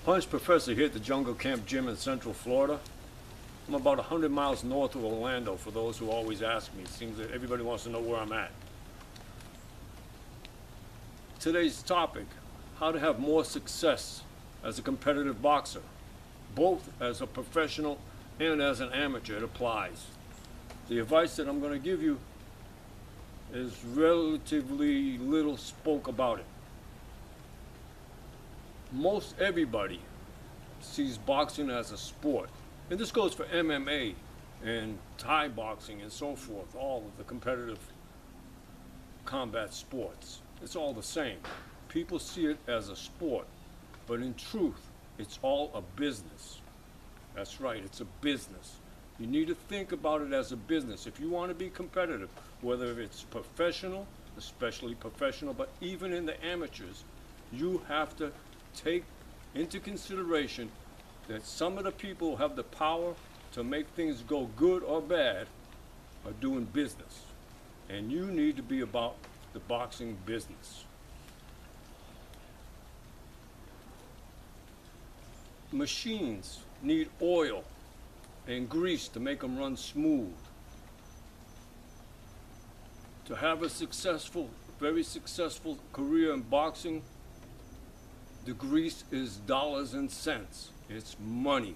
Punch Professor here at the Jungle Camp Gym in Central Florida. I'm about 100 miles north of Orlando for those who always ask me. It seems that everybody wants to know where I'm at. Today's topic, how to have more success as a competitive boxer. Both as a professional and as an amateur, it applies. The advice that I'm going to give you is relatively little spoke about it. Most everybody sees boxing as a sport. And this goes for MMA and Thai boxing and so forth, all of the competitive combat sports. It's all the same. People see it as a sport, but in truth, it's all a business. That's right, it's a business. You need to think about it as a business. If you want to be competitive, whether it's professional, especially professional, but even in the amateurs, you have to take into consideration that some of the people who have the power to make things go good or bad are doing business. And you need to be about the boxing business. Machines need oil and grease to make them run smooth. To have a successful, very successful career in boxing, the grease is dollars and cents. It's money.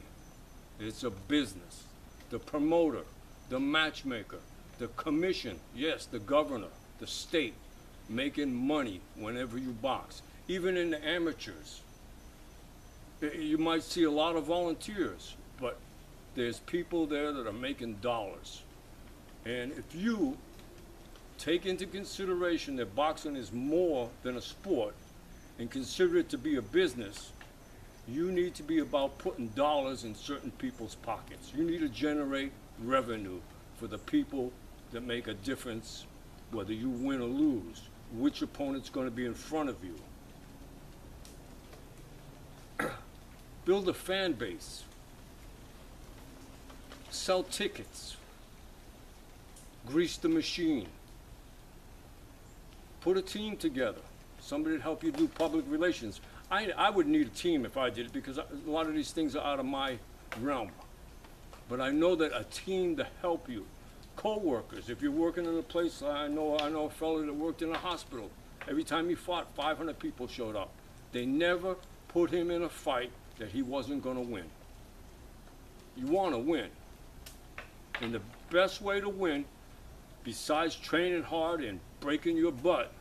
It's a business. The promoter, the matchmaker, the commission, yes, the governor, the state, making money whenever you box. Even in the amateurs, you might see a lot of volunteers, but there's people there that are making dollars. And if you take into consideration that boxing is more than a sport and consider it to be a business, you need to be about putting dollars in certain people's pockets. You need to generate revenue for the people that make a difference, whether you win or lose, which opponent's going to be in front of you. Build a fan base. Sell tickets. Grease the machine. Put a team together. Somebody to help you do public relations. I would need a team if I did it, because a lot of these things are out of my realm. But I know that a team to help you. Co-workers, if you're working in a place, I know a fellow that worked in a hospital. Every time he fought, 500 people showed up. They never put him in a fight that he wasn't going to win. You want to win. And the best way to win, besides training hard and breaking your butt,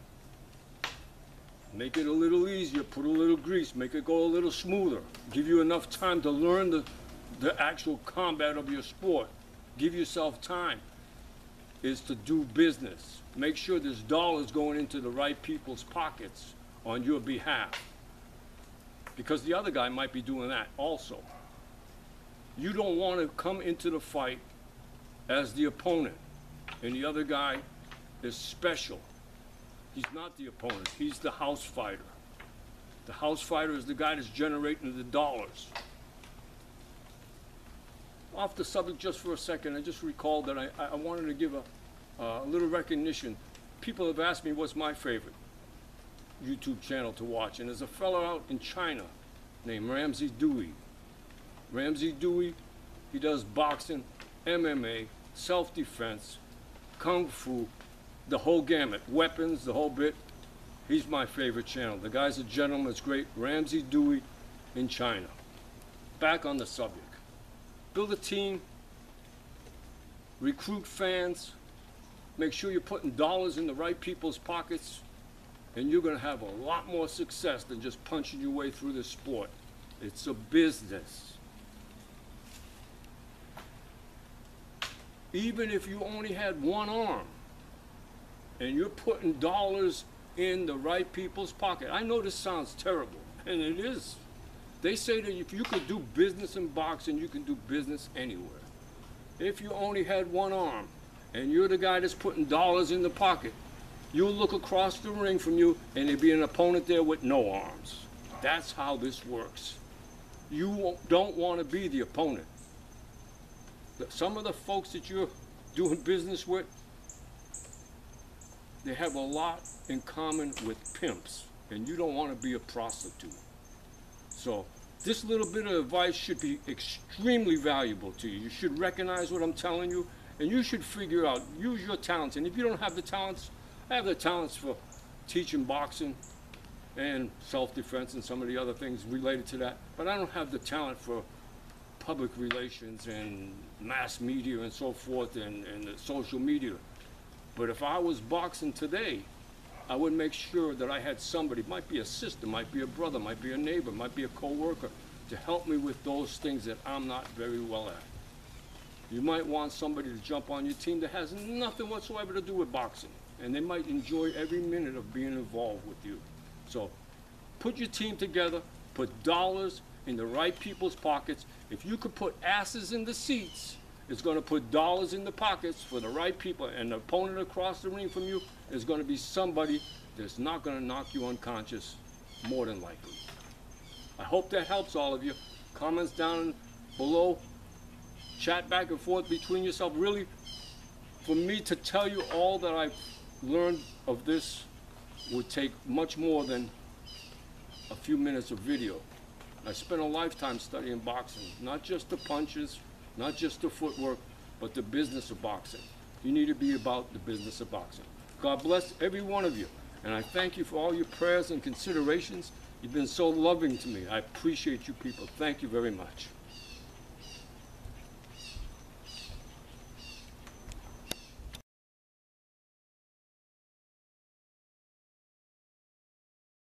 make it a little easier, put a little grease, make it go a little smoother. Give you enough time to learn the actual combat of your sport. Give yourself time, is to do business. Make sure there's dollars going into the right people's pockets on your behalf. Because the other guy might be doing that also. You don't want to come into the fight as the opponent, and the other guy is special. He's not the opponent, he's the house fighter. The house fighter is the guy that's generating the dollars. Off the subject just for a second, I just recalled that I wanted to give a little recognition. People have asked me what's my favorite YouTube channel to watch, and there's a fellow out in China named Ramsey Dewey. Ramsey Dewey, he does boxing, MMA, self-defense, kung fu, the whole gamut, weapons, the whole bit. He's my favorite channel. The guy's a gentleman, it's great. Ramsey Dewey in China. Back on the subject. Build a team, recruit fans, make sure you're putting dollars in the right people's pockets, and you're going to have a lot more success than just punching your way through this sport. It's a business. Even if you only had one arm, and you're putting dollars in the right people's pocket. I know this sounds terrible, and it is. They say that if you could do business in boxing, you can do business anywhere. If you only had one arm, and you're the guy that's putting dollars in the pocket, you'll look across the ring from you, and there'll be an opponent there with no arms. That's how this works. You don't want to be the opponent. Some of the folks that you're doing business with, they have a lot in common with pimps, and you don't want to be a prostitute. So This little bit of advice should be extremely valuable to you. You should recognize what I'm telling you, and you should figure out, use your talents. And if you don't have the talents, I have the talents for teaching boxing and self-defense and some of the other things related to that, but I don't have the talent for public relations and mass media and so forth and the social media. But if I was boxing today, I would make sure that I had somebody, might be a sister, might be a brother, might be a neighbor, might be a co-worker, to help me with those things that I'm not very well at. You might want somebody to jump on your team that has nothing whatsoever to do with boxing, and they might enjoy every minute of being involved with you. So put your team together, put dollars in the right people's pockets. If you could put asses in the seats, it's going to put dollars in the pockets for the right people, and the opponent across the ring from you is going to be somebody that's not going to knock you unconscious, more than likely. I hope that helps all of you. Comments down below. Chat back and forth between yourself. Really, for me to tell you all that I've learned of this would take much more than a few minutes of video. I spent a lifetime studying boxing, not just the punches, not just the footwork, but the business of boxing. You need to be about the business of boxing. God bless every one of you, and I thank you for all your prayers and considerations. You've been so loving to me. I appreciate you people. Thank you very much.